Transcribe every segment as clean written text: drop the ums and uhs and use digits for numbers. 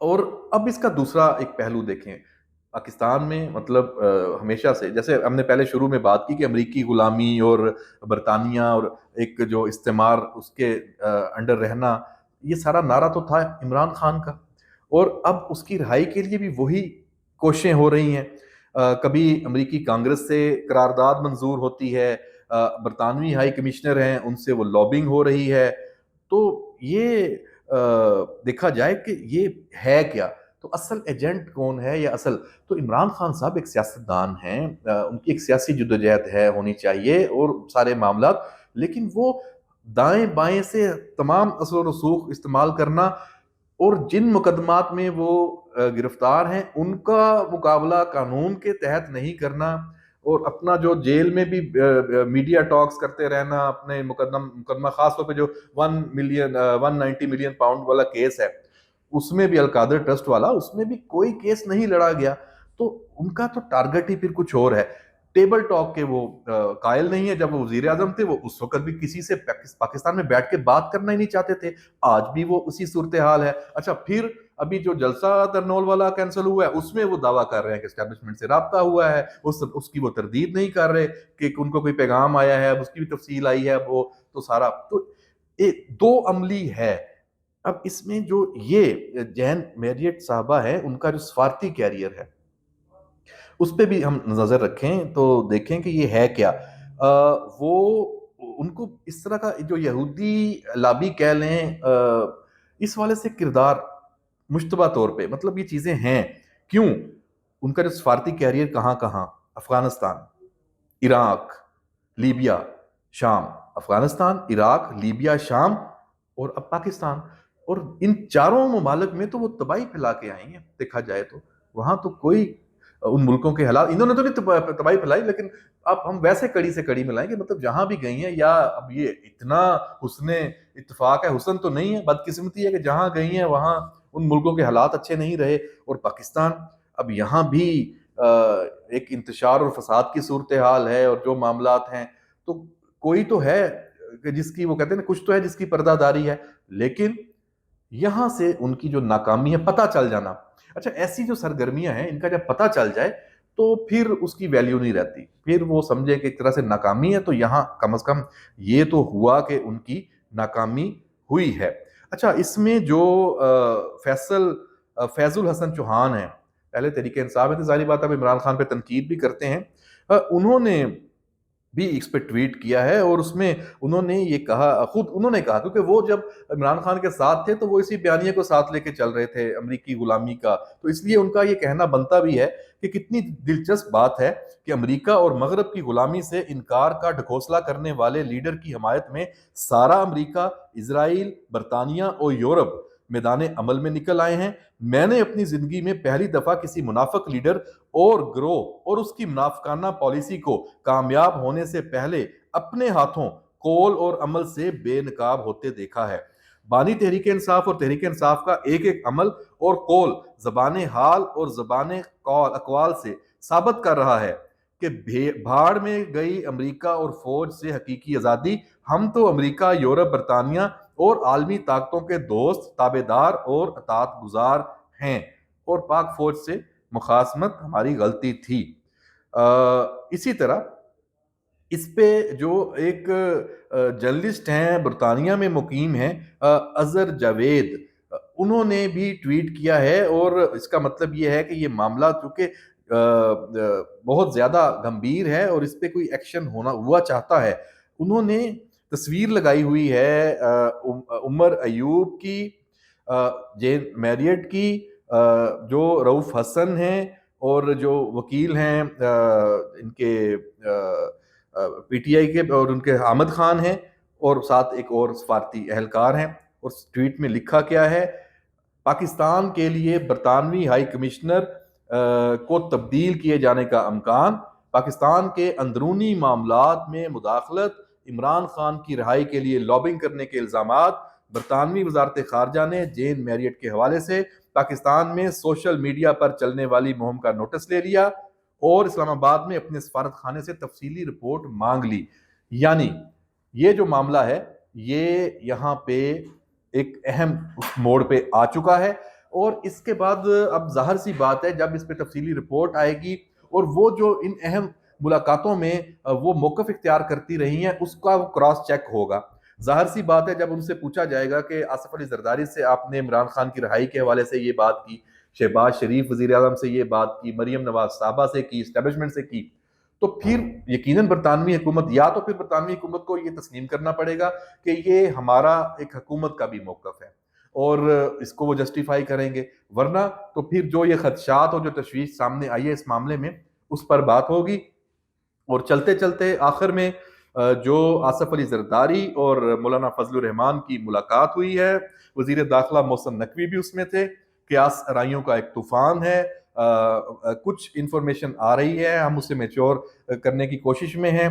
اور اب اس کا دوسرا ایک پہلو دیکھیں، پاکستان میں مطلب ہمیشہ سے، جیسے ہم نے پہلے شروع میں بات کی کہ امریکی غلامی اور برطانیہ اور ایک جو استعمار اس کے انڈر رہنا، یہ سارا نعرہ تو تھا عمران خان کا، اور اب اس کی رہائی کے لیے بھی وہی کوششیں ہو رہی ہیں۔ کبھی امریکی کانگریس سے قرارداد منظور ہوتی ہے، برطانوی ہائی کمشنر ہیں ان سے وہ لابنگ ہو رہی ہے، تو یہ دیکھا جائے کہ یہ ہے کیا، تو اصل ایجنٹ کون ہے یا اصل، تو عمران خان صاحب ایک سیاستدان ہیں، ان کی ایک سیاسی جدوجہد ہے، ہونی چاہیے اور سارے معاملات، لیکن وہ دائیں بائیں سے تمام اثر و رسوخ استعمال کرنا، اور جن مقدمات میں وہ گرفتار ہیں ان کا مقابلہ قانون کے تحت نہیں کرنا، اور اپنا جو جیل میں بھی میڈیا ٹاکس کرتے رہنا، اپنے مقدمہ خاص طور پہ جو 190 ملین پاؤنڈ والا کیس ہے، اس میں بھی القادر ٹرسٹ والا، اس میں بھی کوئی کیس نہیں لڑا گیا، تو ان کا تو ٹارگٹ ہی پھر کچھ اور ہے۔ ٹیبل ٹاک کے وہ قائل نہیں ہے، جب وہ وزیر اعظم تھے وہ اس وقت بھی کسی سے پاکستان میں بیٹھ کے بات کرنا ہی نہیں چاہتے تھے، آج بھی وہ اسی صورتحال ہے۔ اچھا، پھر ابھی جو جلسہ ترنول والا کینسل ہوا ہے، اس میں وہ دعویٰ کر رہے ہیں کہ اسٹیبلشمنٹ سے رابطہ ہوا ہے، اس کی وہ تردید نہیں کر رہے کہ ان کو کوئی پیغام آیا ہے، اس کی بھی تفصیل آئی ہے، وہ تو سارا تو دو عملی ہے۔ اب اس میں جو یہ جین میریٹ صاحبہ ہے، ان کا جو سفارتی کیریئر ہے اس پہ بھی ہم نظر رکھیں تو دیکھیں کہ یہ ہے کیا۔ وہ ان کو اس طرح کا جو یہودی لابی کہہ لیں، اس والے سے کردار مشتبہ طور پہ، مطلب یہ چیزیں ہیں کیوں، ان کا جو سفارتی کیریئر کہاں کہاں، افغانستان، عراق، لیبیا، شام، افغانستان، عراق، لیبیا، شام، اور اب پاکستان، اور ان چاروں ممالک میں تو وہ تباہی پھیلا کے آئی ہیں، دیکھا جائے تو وہاں تو کوئی ان ملکوں کے حالات، انہوں نے تو نہیں تباہی پھیلائی، لیکن اب ہم ویسے کڑی سے کڑی ملائیں گے، مطلب جہاں بھی گئی ہیں، یا اب یہ اتنا حسن اتفاق ہے، حسن تو نہیں ہے، بدقسمتی ہے کہ جہاں گئی ہیں وہاں ان ملکوں کے حالات اچھے نہیں رہے، اور پاکستان اب یہاں بھی ایک انتشار اور فساد کی صورتحال ہے، اور جو معاملات ہیں، تو کوئی تو ہے کہ جس کی وہ کہتے ہیں نا، کچھ تو ہے جس کی پردہ داری ہے، لیکن یہاں سے ان کی جو ناکامی ہے پتہ چل جانا، اچھا ایسی جو سرگرمیاں ہیں ان کا جب پتہ چل جائے تو پھر اس کی ویلیو نہیں رہتی، پھر وہ سمجھے کہ ایک طرح سے ناکامی ہے، تو یہاں کم از کم یہ تو ہوا کہ ان کی ناکامی ہوئی ہے۔ اچھا، اس میں جو فیض الحسن چوہان ہیں، پہلے تحریک انصاف ہے، تو ظاہری بات ہے عمران خان پہ تنقید بھی کرتے ہیں، انہوں نے بھی اس پہ ٹویٹ کیا ہے، اور اس میں انہوں نے یہ کہا، خود انہوں نے کہا، کیونکہ وہ جب عمران خان کے ساتھ تھے تو وہ اسی بیانیے کو ساتھ لے کے چل رہے تھے امریکی غلامی کا، تو اس لیے ان کا یہ کہنا بنتا بھی ہے کہ کتنی دلچسپ بات ہے کہ امریکہ اور مغرب کی غلامی سے انکار کا ڈھکوسلا کرنے والے لیڈر کی حمایت میں سارا امریکہ، اسرائیل، برطانیہ اور یورپ میدان عمل میں نکل آئے ہیں۔ میں نے اپنی زندگی میں پہلی دفعہ کسی منافق لیڈر اور گروہ اور اس کی منافقانہ پالیسی کو کامیاب ہونے سے پہلے اپنے ہاتھوں قول اور عمل سے بے نقاب ہوتے دیکھا ہے۔ بانی تحریک انصاف اور تحریک انصاف کا ایک ایک عمل اور قول زبان حال اور زبان اقوال سے ثابت کر رہا ہے کہ بھاڑ میں گئی امریکہ اور فوج سے حقیقی آزادی، ہم تو امریکہ، یورپ، برطانیہ اور عالمی طاقتوں کے دوست، تابع دار اور اطاعت گزار ہیں، اور پاک فوج سے مخاصمت ہماری غلطی تھی۔ اسی طرح اس پہ جو ایک جرنلسٹ ہیں، برطانیہ میں مقیم ہیں، اظہر جاوید، انہوں نے بھی ٹویٹ کیا ہے، اور اس کا مطلب یہ ہے کہ یہ معاملہ چونکہ بہت زیادہ گمبھیر ہے اور اس پہ کوئی ایکشن ہوا چاہتا ہے، انہوں نے تصویر لگائی ہوئی ہے عمر ایوب کی، جین میریٹ کی، جو رؤوف حسن ہیں، اور جو وکیل ہیں ان کے پی ٹی آئی کے، اور ان کے حامد خان ہیں، اور ساتھ ایک اور سفارتی اہلکار ہیں، اور ٹویٹ میں لکھا کیا ہے، پاکستان کے لیے برطانوی ہائی کمشنر کو تبدیل کیے جانے کا امکان، پاکستان کے اندرونی معاملات میں مداخلت، عمران خان کی رہائی کے لیے لابنگ کرنے کے الزامات، برطانوی وزارت خارجہ نے جین میریٹ کے حوالے سے پاکستان میں سوشل میڈیا پر چلنے والی مہم کا نوٹس لے لیا، اور اسلام آباد میں اپنے سفارت خانے سے تفصیلی رپورٹ مانگ لی۔ یعنی یہ جو معاملہ ہے یہ یہاں پہ ایک اہم موڑ پہ آ چکا ہے، اور اس کے بعد اب ظاہر سی بات ہے جب اس پہ تفصیلی رپورٹ آئے گی اور وہ جو ان اہم ملاقاتوں میں وہ موقف اختیار کرتی رہی ہیں اس کا وہ کراس چیک ہوگا. ظاہر سی بات ہے جب ان سے پوچھا جائے گا کہ آصف علی زرداری سے آپ نے عمران خان کی رہائی کے حوالے سے یہ بات کی, شہباز شریف وزیر اعظم سے یہ بات کی, مریم نواز صاحبہ سے کی, اسٹیبلشمنٹ سے کی, تو پھر یقیناً برطانوی حکومت یا تو پھر برطانوی حکومت کو یہ تسلیم کرنا پڑے گا کہ یہ ہمارا ایک حکومت کا بھی موقف ہے اور اس کو وہ جسٹیفائی کریں گے, ورنہ تو پھر جو یہ خدشات اور جو تشویش سامنے آئی ہے اس معاملے میں اس پر بات ہوگی. اور چلتے چلتے آخر میں جو آصف علی زرداری اور مولانا فضل الرحمان کی ملاقات ہوئی ہے, وزیر داخلہ محسن نقوی بھی اس میں تھے, قیاس آرائیوں کا ایک طوفان ہے, کچھ انفارمیشن آ رہی ہے, ہم اسے میچور کرنے کی کوشش میں ہیں,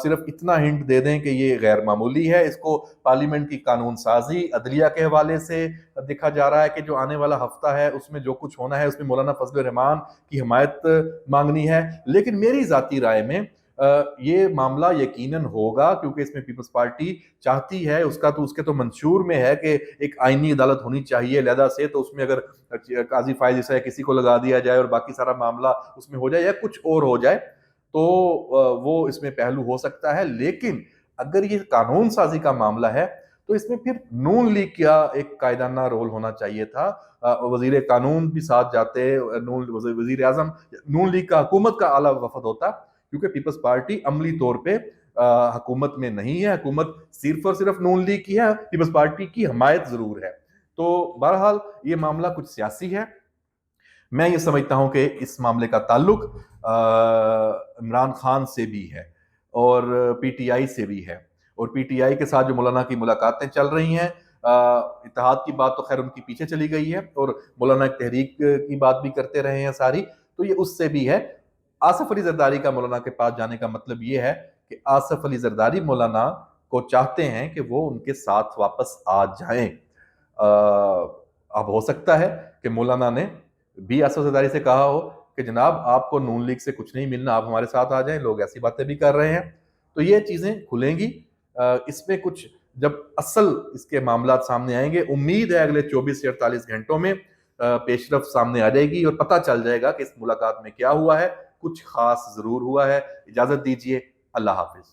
صرف اتنا ہنٹ دے دیں کہ یہ غیر معمولی ہے. اس کو پارلیمنٹ کی قانون سازی عدلیہ کے حوالے سے دیکھا جا رہا ہے کہ جو آنے والا ہفتہ ہے اس میں جو کچھ ہونا ہے اس میں مولانا فضل الرحمان کی حمایت مانگنی ہے. لیکن میری ذاتی رائے میں یہ معاملہ یقیناً ہوگا کیونکہ اس میں پیپلز پارٹی چاہتی ہے, اس کے تو منشور میں ہے کہ ایک آئینی عدالت ہونی چاہیے, لہذا سے تو اس میں اگر قاضی فائز عیسیٰ کسی کو لگا دیا جائے اور باقی سارا معاملہ اس میں ہو جائے یا کچھ اور ہو جائے تو وہ اس میں پہلو ہو سکتا ہے. لیکن اگر یہ قانون سازی کا معاملہ ہے تو اس میں پھر نون لیگ کا ایک قائدانہ رول ہونا چاہیے تھا, وزیر قانون بھی ساتھ جاتے, وزیر اعظم, نون لیگ کا حکومت کا اعلیٰ وفد ہوتا, کیونکہ پیپلز پارٹی عملی طور پہ حکومت میں نہیں ہے, حکومت صرف اور صرف نون لیگ کی ہے, پیپلز پارٹی کی حمایت ضرور ہے. تو بہرحال یہ معاملہ کچھ سیاسی ہے. میں یہ سمجھتا ہوں کہ اس معاملے کا تعلق عمران خان سے بھی ہے اور پی ٹی آئی سے بھی ہے, اور پی ٹی آئی کے ساتھ جو مولانا کی ملاقاتیں چل رہی ہیں, اتحاد کی بات تو خیر ان کی پیچھے چلی گئی ہے اور مولانا ایک تحریک کی بات بھی کرتے رہے ہیں ساری, تو یہ اس سے بھی ہے. آصف علی زرداری کا مولانا کے پاس جانے کا مطلب یہ ہے کہ آصف علی زرداری مولانا کو چاہتے ہیں کہ وہ ان کے ساتھ واپس آ جائیں. اب ہو سکتا ہے کہ مولانا نے بھی آصف زرداری سے کہا ہو کہ جناب آپ کو نون لیگ سے کچھ نہیں ملنا, آپ ہمارے ساتھ آ جائیں, لوگ ایسی باتیں بھی کر رہے ہیں. تو یہ چیزیں کھلیں گی, اس میں کچھ جب اصل اس کے معاملات سامنے آئیں گے, امید ہے اگلے 24 سے 48 گھنٹوں میں پیش رفت سامنے آ جائے گی اور پتہ چل جائے گا کہ اس ملاقات میں کیا ہوا ہے. کچھ خاص ضرور ہوا ہے. اجازت دیجیے, اللہ حافظ.